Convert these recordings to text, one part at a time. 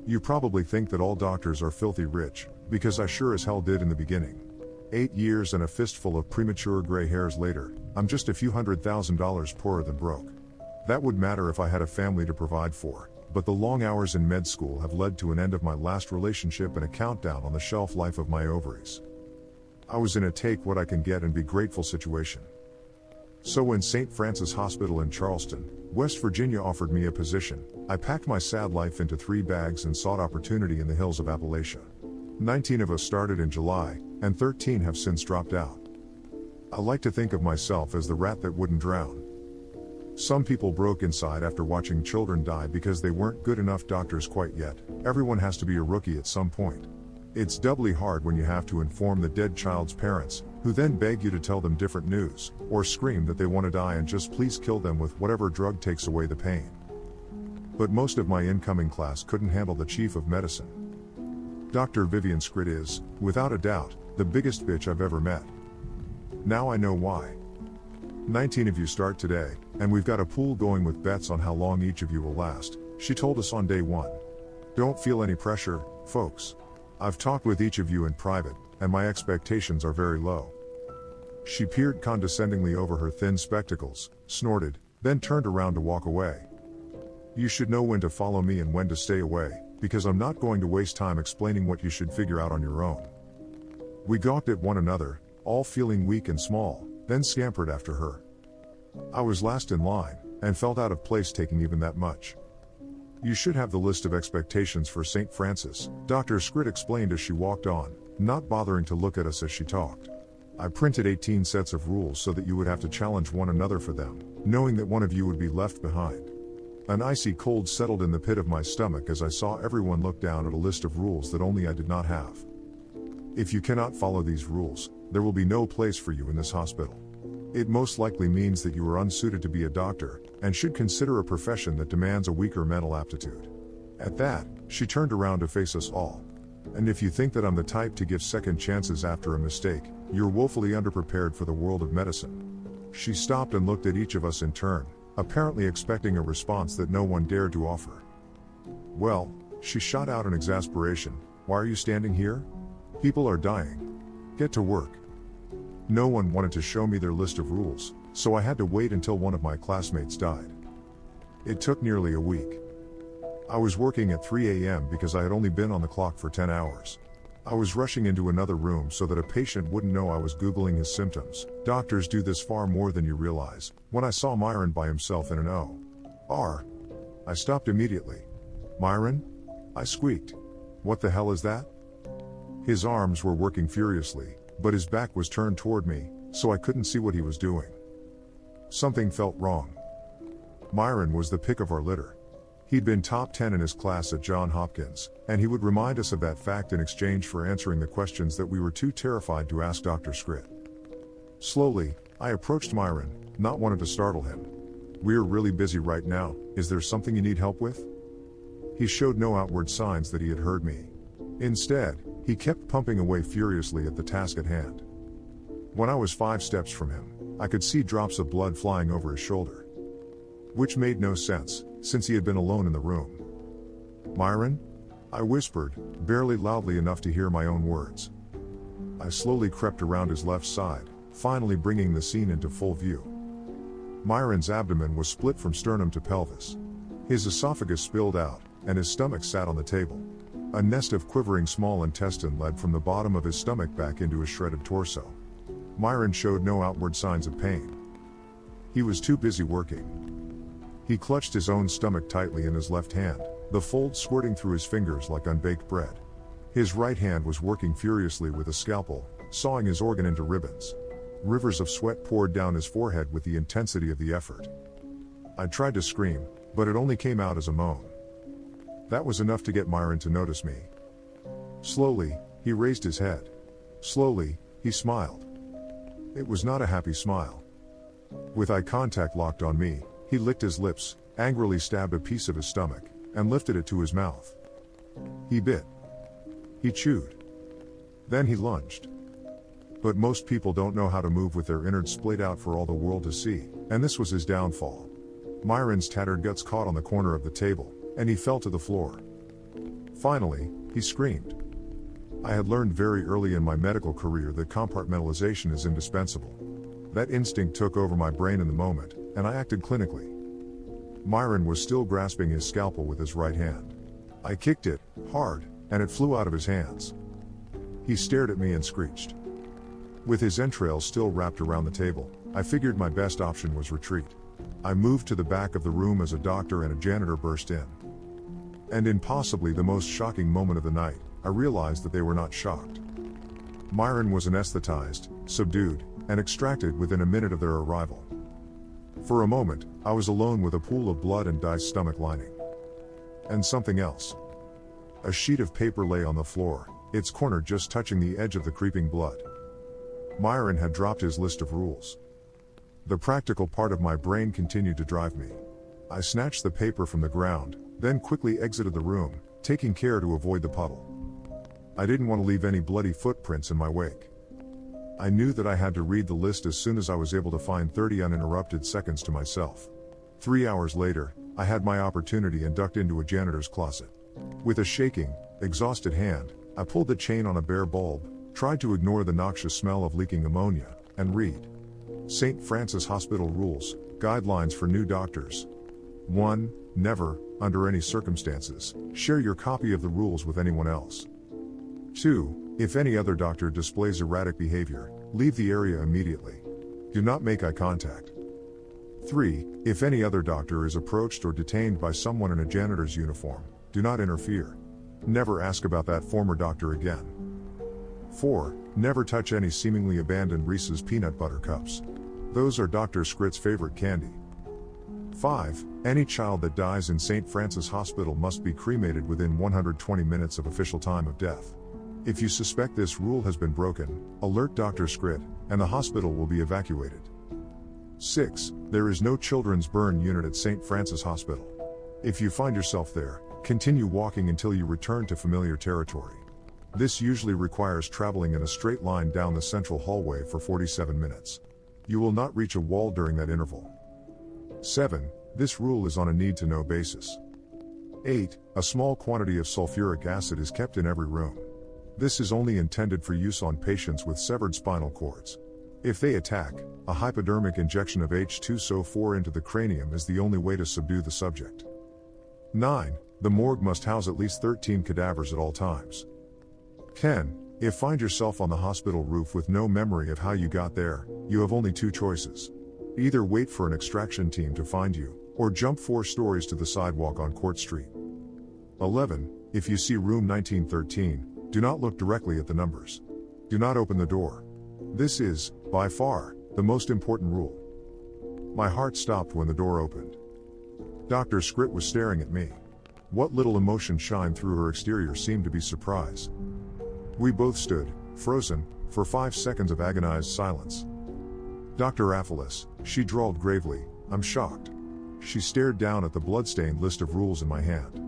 You probably think that all doctors are filthy rich, because I sure as hell did in the beginning. 8 years and a fistful of premature gray hairs later, I'm just a few $100,000 poorer than broke. That would matter if I had a family to provide for, but the long hours in med school have led to an end of my last relationship and a countdown on the shelf life of my ovaries. I was in a take what I can get and be grateful situation. So when St. Francis Hospital in Charleston, West Virginia offered me a position, I packed my sad life into 3 bags and sought opportunity in the hills of Appalachia. 19 of us started in July, and 13 have since dropped out. I like to think of myself as the rat that wouldn't drown. Some people broke inside after watching children die because they weren't good enough doctors quite yet. Everyone has to be a rookie at some point. It's doubly hard when you have to inform the dead child's parents, who then beg you to tell them different news, or scream that they want to die and just please kill them with whatever drug takes away the pain. But most of my incoming class couldn't handle the chief of medicine. Dr. Vivian Scrit is, without a doubt, the biggest bitch I've ever met. Now I know why. 19 of you start today, and we've got a pool going with bets on how long each of you will last, she told us on day 1. Don't feel any pressure, folks. I've talked with each of you in private, and my expectations are very low. She peered condescendingly over her thin spectacles, snorted, then turned around to walk away. You should know when to follow me and when to stay away, because I'm not going to waste time explaining what you should figure out on your own. We gawked at one another, all feeling weak and small, then scampered after her. I was last in line, and felt out of place taking even that much. You should have the list of expectations for St. Francis, Dr. Scrit explained as she walked on, not bothering to look at us as she talked. I printed 18 sets of rules so that you would have to challenge one another for them, knowing that one of you would be left behind. An icy cold settled in the pit of my stomach as I saw everyone look down at a list of rules that only I did not have. If you cannot follow these rules, there will be no place for you in this hospital. It most likely means that you are unsuited to be a doctor, and should consider a profession that demands a weaker mental aptitude. At that, she turned around to face us all. And if you think that I'm the type to give second chances after a mistake, you're woefully underprepared for the world of medicine. She stopped and looked at each of us in turn, apparently expecting a response that no one dared to offer. Well, she shot out in exasperation, why are you standing here? People are dying. Get to work. No one wanted to show me their list of rules, so I had to wait until one of my classmates died. It took nearly a week. I was working at 3 a.m. because I had only been on the clock for 10 hours. I was rushing into another room so that a patient wouldn't know I was Googling his symptoms. Doctors do this far more than you realize. When I saw Myron by himself in an OR, I stopped immediately. Myron? I squeaked. What the hell is that? His arms were working furiously, but his back was turned toward me, so I couldn't see what he was doing. Something felt wrong. Myron was the pick of our litter. He'd been top 10 in his class at Johns Hopkins, and he would remind us of that fact in exchange for answering the questions that we were too terrified to ask Dr. Scrit. Slowly, I approached Myron, not wanting to startle him. We're really busy right now, is there something you need help with? He showed no outward signs that he had heard me. Instead, he kept pumping away furiously at the task at hand. When I was 5 steps from him, I could see drops of blood flying over his shoulder. Which made no sense, since he had been alone in the room. Myron? I whispered, barely loudly enough to hear my own words. I slowly crept around his left side, finally bringing the scene into full view. Myron's abdomen was split from sternum to pelvis. His esophagus spilled out, and his stomach sat on the table. A nest of quivering small intestine led from the bottom of his stomach back into his shredded torso. Myron showed no outward signs of pain. He was too busy working. He clutched his own stomach tightly in his left hand, the folds squirting through his fingers like unbaked bread. His right hand was working furiously with a scalpel, sawing his organ into ribbons. Rivers of sweat poured down his forehead with the intensity of the effort. I tried to scream, but it only came out as a moan. That was enough to get Myron to notice me. Slowly, he raised his head. Slowly, he smiled. It was not a happy smile. With eye contact locked on me, he licked his lips, angrily stabbed a piece of his stomach, and lifted it to his mouth. He bit. He chewed. Then he lunged. But most people don't know how to move with their innards splayed out for all the world to see, and this was his downfall. Myron's tattered guts caught on the corner of the table, and he fell to the floor. Finally, he screamed. I had learned very early in my medical career that compartmentalization is indispensable. That instinct took over my brain in the moment, and I acted clinically. Myron was still grasping his scalpel with his right hand. I kicked it, hard, and it flew out of his hands. He stared at me and screeched. With his entrails still wrapped around the table, I figured my best option was retreat. I moved to the back of the room as a doctor and a janitor burst in. And in possibly the most shocking moment of the night, I realized that they were not shocked. Myron was anesthetized, subdued, and extracted within a minute of their arrival. For a moment, I was alone with a pool of blood and diced stomach lining. And something else. A sheet of paper lay on the floor, its corner just touching the edge of the creeping blood. Myron had dropped his list of rules. The practical part of my brain continued to drive me. I snatched the paper from the ground, then quickly exited the room, taking care to avoid the puddle. I didn't want to leave any bloody footprints in my wake. I knew that I had to read the list as soon as I was able to find 30 uninterrupted seconds to myself. 3 hours later, I had my opportunity and ducked into a janitor's closet. With a shaking, exhausted hand, I pulled the chain on a bare bulb, tried to ignore the noxious smell of leaking ammonia, and read. St. Francis Hospital Rules, Guidelines for New Doctors. 1. Never, under any circumstances, share your copy of the rules with anyone else. 2. If any other doctor displays erratic behavior, leave the area immediately. Do not make eye contact. 3. If any other doctor is approached or detained by someone in a janitor's uniform, do not interfere. Never ask about that former doctor again. 4. Never touch any seemingly abandoned Reese's peanut butter cups. Those are Dr. Scrit's favorite candy. 5. Any child that dies in St. Francis Hospital must be cremated within 120 minutes of official time of death. If you suspect this rule has been broken, alert Dr. Scrit, and the hospital will be evacuated. 6. There is no children's burn unit at St. Francis Hospital. If you find yourself there, continue walking until you return to familiar territory. This usually requires traveling in a straight line down the central hallway for 47 minutes. You will not reach a wall during that interval. 7. This rule is on a need-to-know basis. 8. A small quantity of sulfuric acid is kept in every room. This is only intended for use on patients with severed spinal cords. If they attack, a hypodermic injection of H2SO4 into the cranium is the only way to subdue the subject. 9. The morgue must house at least 13 cadavers at all times. 10. If find yourself on the hospital roof with no memory of how you got there, you have only 2 choices. Either wait for an extraction team to find you, or jump 4 stories to the sidewalk on Court Street. 11. If you see room 1913, do not look directly at the numbers. Do not open the door. This is, by far, the most important rule. My heart stopped when the door opened. Dr. Scrit was staring at me. What little emotion shined through her exterior seemed to be surprise. We both stood, frozen, for 5 seconds of agonized silence. Dr. Aphelis, she drawled gravely, I'm shocked. She stared down at the blood-stained list of rules in my hand.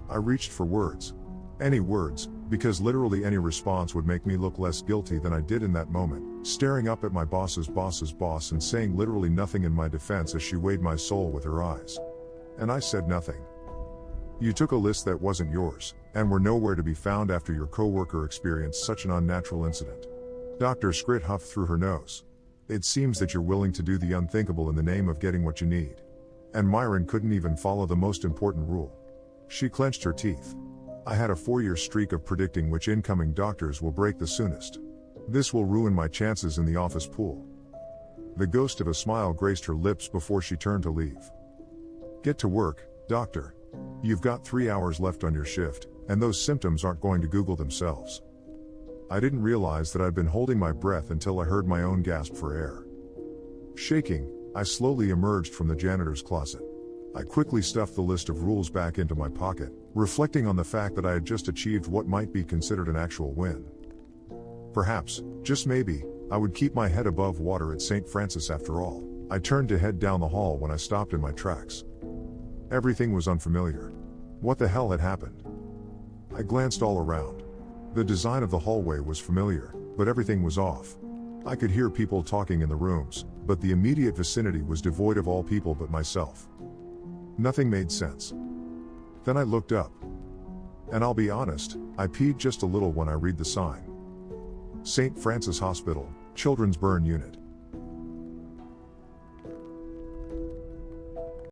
I reached for words. Any words, because literally any response would make me look less guilty than I did in that moment, staring up at my boss's boss and saying literally nothing in my defense as she weighed my soul with her eyes. And I said nothing. You took a list that wasn't yours, and were nowhere to be found after your coworker experienced such an unnatural incident. Dr. Scrit huffed through her nose. It seems that you're willing to do the unthinkable in the name of getting what you need. And Myron couldn't even follow the most important rule. She clenched her teeth. I had a 4-year streak of predicting which incoming doctors will break the soonest. This will ruin my chances in the office pool. The ghost of a smile graced her lips before she turned to leave. Get to work, doctor. You've got 3 hours left on your shift, and those symptoms aren't going to Google themselves. I didn't realize that I'd been holding my breath until I heard my own gasp for air. Shaking, I slowly emerged from the janitor's closet. I quickly stuffed the list of rules back into my pocket, reflecting on the fact that I had just achieved what might be considered an actual win. Perhaps, just maybe, I would keep my head above water at St. Francis after all. I turned to head down the hall when I stopped in my tracks. Everything was unfamiliar. What the hell had happened? I glanced all around. The design of the hallway was familiar, but everything was off. I could hear people talking in the rooms, but the immediate vicinity was devoid of all people but myself. Nothing made sense. Then I looked up. And I'll be honest, I peed just a little when I read the sign. St. Francis Hospital, Children's Burn Unit.